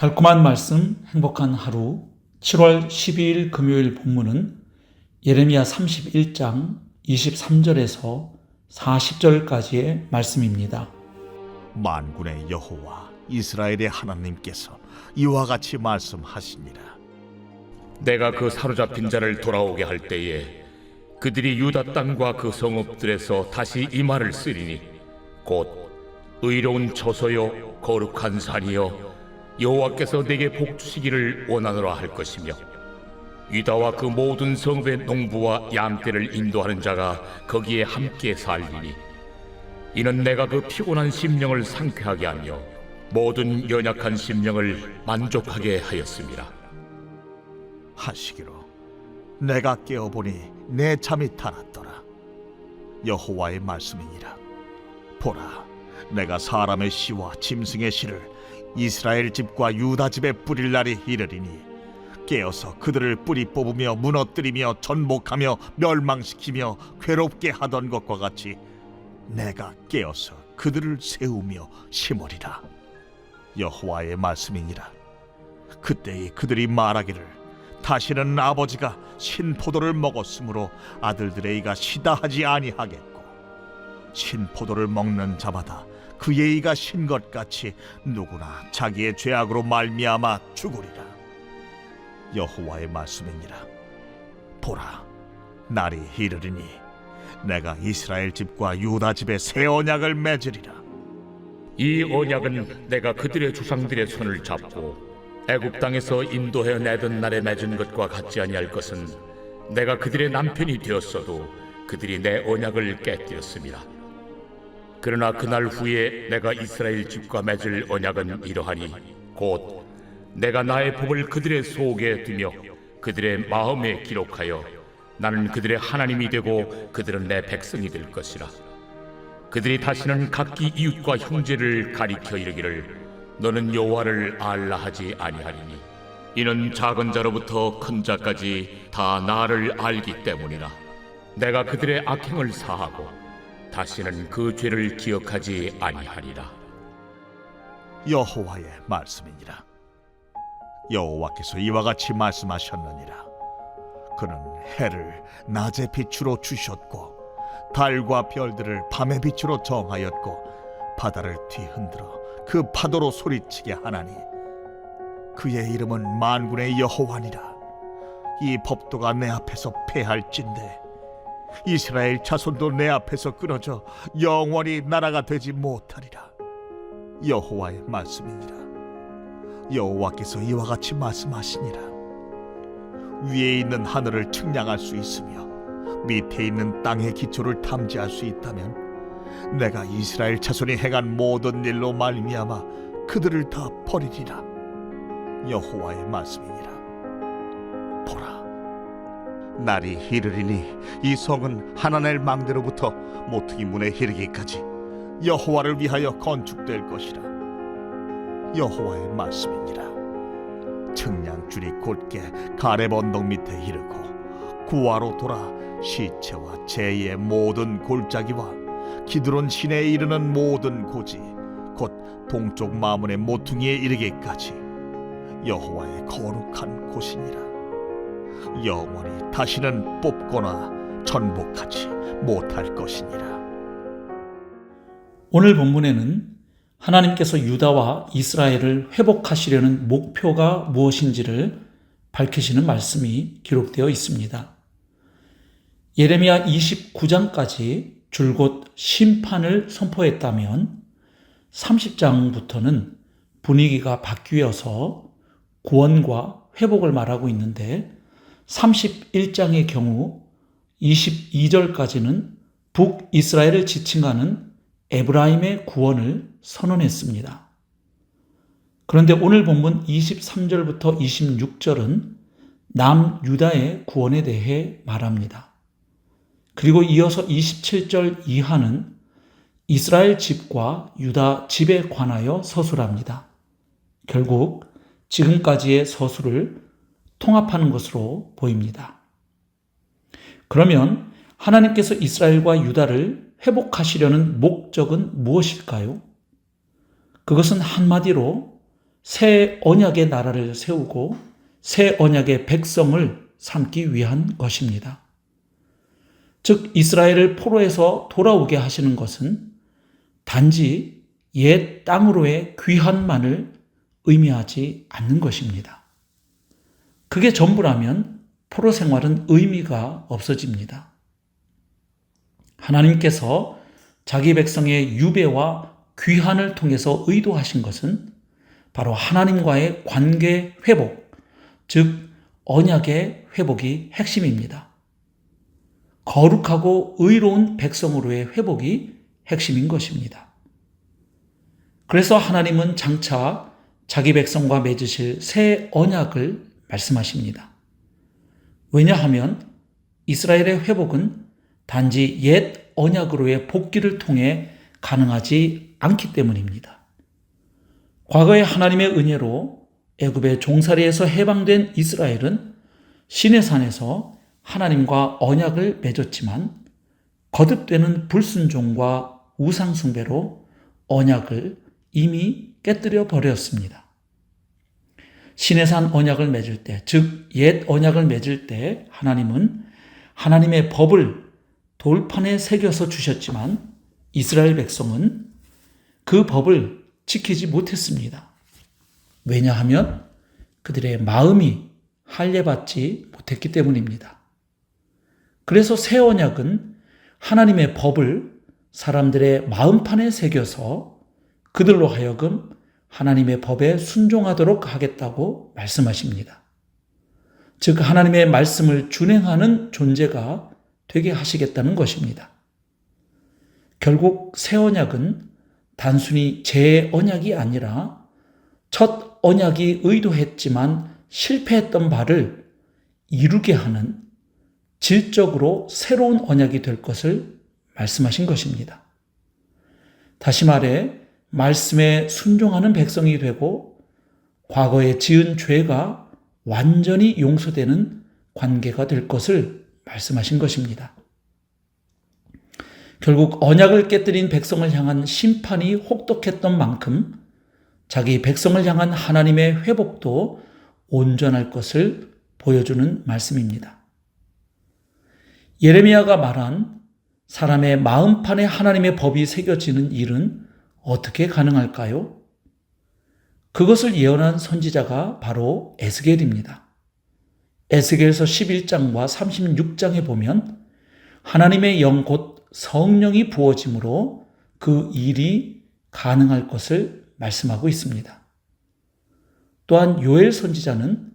달콤한 말씀, 행복한 하루. 7월 12일 금요일 본문은 예레미야 31장 23절에서 40절까지의 말씀입니다. 만군의 여호와 이스라엘의 하나님께서 이와 같이 말씀하시니라. 내가 그 사로잡힌 자를 돌아오게 할 때에 그들이 유다 땅과 그 성읍들에서 다시 이 말을 쓰리니 곧 의로운 처소요 거룩한 산이여 여호와께서 내게 복 주시기를 원하노라 할 것이며 유다와 그 모든 성읍의 농부와 양떼를 인도하는 자가 거기에 함께 살리니 이는 내가 그 피곤한 심령을 상쾌하게 하며 모든 연약한 심령을 만족하게 하였습니다. 하시기로 내가 깨어보니 내 잠이 달았더라. 여호와의 말씀이니라. 보라, 내가 사람의 시와 짐승의 시를 이스라엘 집과 유다 집에 뿌릴 날이 이르리니 깨어서 그들을 뿌리 뽑으며 무너뜨리며 전복하며 멸망시키며 괴롭게 하던 것과 같이 내가 깨어서 그들을 세우며 심으리라. 여호와의 말씀이니라. 그때에 그들이 말하기를 다시는 아버지가 신포도를 먹었으므로 아들들의 이가 시다 하지 아니하겠고 신포도를 먹는 자마다 그의 이가 신 것 같이 누구나 자기의 죄악으로 말미암아 죽으리라. 여호와의 말씀이니라. 보라, 날이 이르리니 내가 이스라엘 집과 유다 집에 새 언약을 맺으리라. 이 언약은 내가 그들의 조상들의 손을 잡고 애굽 땅에서 인도해 내던 날에 맺은 것과 같지 아니할 것은 내가 그들의 남편이 되었어도 그들이 내 언약을 깨뜨렸습니다. 그러나 그날 후에 내가 이스라엘 집과 맺을 언약은 이러하니 곧 내가 나의 법을 그들의 속에 두며 그들의 마음에 기록하여 나는 그들의 하나님이 되고 그들은 내 백성이 될 것이라. 그들이 다시는 각기 이웃과 형제를 가리켜 이르기를 너는 여호와를 알라 하지 아니하리니 이는 작은 자로부터 큰 자까지 다 나를 알기 때문이라. 내가 그들의 악행을 사하고 다시는 그 죄를 기억하지 아니하리라. 여호와의 말씀이니라. 여호와께서 이와 같이 말씀하셨느니라. 그는 해를 낮의 빛으로 주셨고 달과 별들을 밤의 빛으로 정하였고 바다를 뒤흔들어 그 파도로 소리치게 하나니 그의 이름은 만군의 여호와니라. 이 법도가 내 앞에서 패할진대 이스라엘 자손도 내 앞에서 끊어져 영원히 나라가 되지 못하리라. 여호와의 말씀이니라. 여호와께서 이와 같이 말씀하시니라. 위에 있는 하늘을 측량할 수 있으며 밑에 있는 땅의 기초를 탐지할 수 있다면 내가 이스라엘 자손이 행한 모든 일로 말미암아 그들을 다 버리리라. 여호와의 말씀이니라. 보라, 날이 이르리니 이 성은 하나넬 망대로부터 모퉁이 문에 이르기까지 여호와를 위하여 건축될 것이라. 여호와의 말씀이니라. 측량줄이 곧게 가렙 언덕 밑에 이르고 구하로 돌아 시체와 제의 모든 골짜기와 기드론 시내에 이르는 모든 고지 곧 동쪽 마문의 모퉁이에 이르기까지 여호와의 거룩한 곳이니라. 영원히 다시는 뽑거나 전복하지 못할 것이니라. 오늘 본문에는 하나님께서 유다와 이스라엘을 회복하시려는 목표가 무엇인지를 밝히시는 말씀이 기록되어 있습니다. 예레미야 29장까지 줄곧 심판을 선포했다면 30장부터는 분위기가 바뀌어서 구원과 회복을 말하고 있는데 31장의 경우 22절까지는 북이스라엘을 지칭하는 에브라임의 구원을 선언했습니다. 그런데 오늘 본문 23절부터 26절은 남유다의 구원에 대해 말합니다. 그리고 이어서 27절 이하는 이스라엘 집과 유다 집에 관하여 서술합니다. 결국 지금까지의 서술을 통합하는 것으로 보입니다. 그러면 하나님께서 이스라엘과 유다를 회복하시려는 목적은 무엇일까요? 그것은 한마디로 새 언약의 나라를 세우고 새 언약의 백성을 삼기 위한 것입니다. 즉 이스라엘을 포로에서 돌아오게 하시는 것은 단지 옛 땅으로의 귀환만을 의미하지 않는 것입니다. 그게 전부라면 포로 생활은 의미가 없어집니다. 하나님께서 자기 백성의 유배와 귀환을 통해서 의도하신 것은 바로 하나님과의 관계 회복, 즉 언약의 회복이 핵심입니다. 거룩하고 의로운 백성으로의 회복이 핵심인 것입니다. 그래서 하나님은 장차 자기 백성과 맺으실 새 언약을 말씀하십니다. 왜냐하면 이스라엘의 회복은 단지 옛 언약으로의 복귀를 통해 가능하지 않기 때문입니다. 과거에 하나님의 은혜로 애굽의 종살이에서 해방된 이스라엘은 시내산에서 하나님과 언약을 맺었지만 거듭되는 불순종과 우상숭배로 언약을 이미 깨뜨려 버렸습니다. 시내산 언약을 맺을 때, 즉 옛 언약을 맺을 때 하나님은 하나님의 법을 돌판에 새겨서 주셨지만 이스라엘 백성은 그 법을 지키지 못했습니다. 왜냐하면 그들의 마음이 할례받지 못했기 때문입니다. 그래서 새 언약은 하나님의 법을 사람들의 마음판에 새겨서 그들로 하여금 하나님의 법에 순종하도록 하겠다고 말씀하십니다. 즉 하나님의 말씀을 준행하는 존재가 되게 하시겠다는 것입니다. 결국 새 언약은 단순히 재언약이 아니라 첫 언약이 의도했지만 실패했던 바를 이루게 하는 질적으로 새로운 언약이 될 것을 말씀하신 것입니다. 다시 말해 말씀에 순종하는 백성이 되고 과거에 지은 죄가 완전히 용서되는 관계가 될 것을 말씀하신 것입니다. 결국 언약을 깨뜨린 백성을 향한 심판이 혹독했던 만큼 자기 백성을 향한 하나님의 회복도 온전할 것을 보여주는 말씀입니다. 예레미야가 말한 사람의 마음판에 하나님의 법이 새겨지는 일은 어떻게 가능할까요? 그것을 예언한 선지자가 바로 에스겔입니다. 에스겔서 11장과 36장에 보면 하나님의 영 곧 성령이 부어짐으로 그 일이 가능할 것을 말씀하고 있습니다. 또한 요엘 선지자는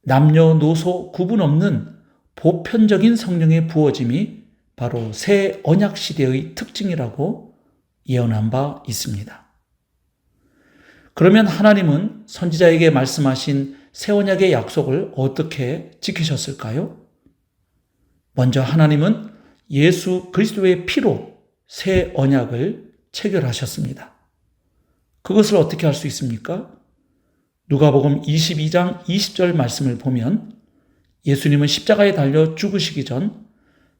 남녀노소 구분 없는 보편적인 성령의 부어짐이 바로 새 언약 시대의 특징이라고 예언한 바 있습니다. 그러면 하나님은 선지자에게 말씀하신 새 언약의 약속을 어떻게 지키셨을까요? 먼저 하나님은 예수 그리스도의 피로 새 언약을 체결하셨습니다. 그것을 어떻게 할 수 있습니까? 누가복음 22장 20절 말씀을 보면 예수님은 십자가에 달려 죽으시기 전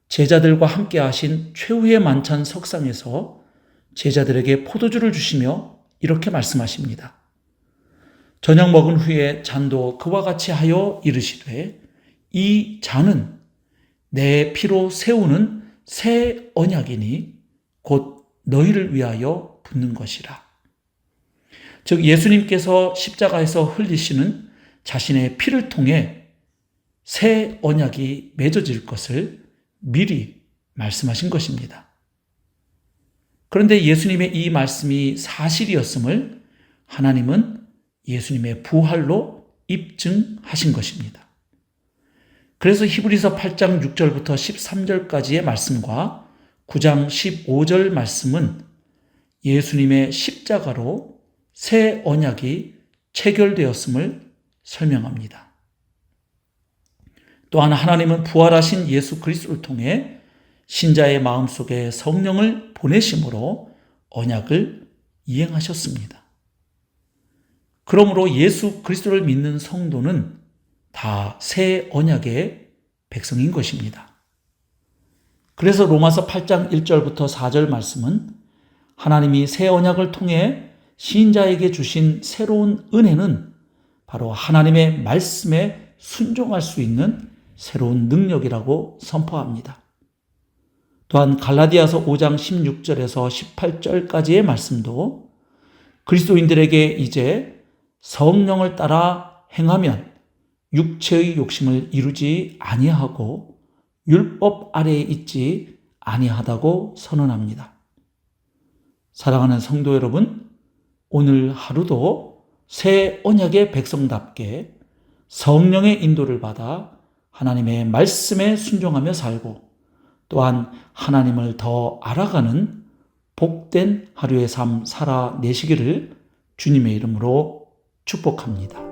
제자들과 함께 하신 최후의 만찬 석상에서 제자들에게 포도주를 주시며 이렇게 말씀하십니다. 저녁 먹은 후에 잔도 그와 같이 하여 이르시되 이 잔은 내 피로 세우는 새 언약이니 곧 너희를 위하여 붓는 것이라. 즉 예수님께서 십자가에서 흘리시는 자신의 피를 통해 새 언약이 맺어질 것을 미리 말씀하신 것입니다. 그런데 예수님의 이 말씀이 사실이었음을 하나님은 예수님의 부활로 입증하신 것입니다. 그래서 히브리서 8장 6절부터 13절까지의 말씀과 9장 15절 말씀은 예수님의 십자가로 새 언약이 체결되었음을 설명합니다. 또한 하나님은 부활하신 예수 그리스도를 통해 신자의 마음속에 성령을 보내심으로 언약을 이행하셨습니다. 그러므로 예수 그리스도를 믿는 성도는 다 새 언약의 백성인 것입니다. 그래서 로마서 8장 1절부터 4절 말씀은 하나님이 새 언약을 통해 신자에게 주신 새로운 은혜는 바로 하나님의 말씀에 순종할 수 있는 새로운 능력이라고 선포합니다. 또한 갈라디아서 5장 16절에서 18절까지의 말씀도 그리스도인들에게 이제 성령을 따라 행하면 육체의 욕심을 이루지 아니하고 율법 아래에 있지 아니하다고 선언합니다. 사랑하는 성도 여러분, 오늘 하루도 새 언약의 백성답게 성령의 인도를 받아 하나님의 말씀에 순종하며 살고 또한 하나님을 더 알아가는 복된 하루의 삶 살아내시기를 주님의 이름으로 축복합니다.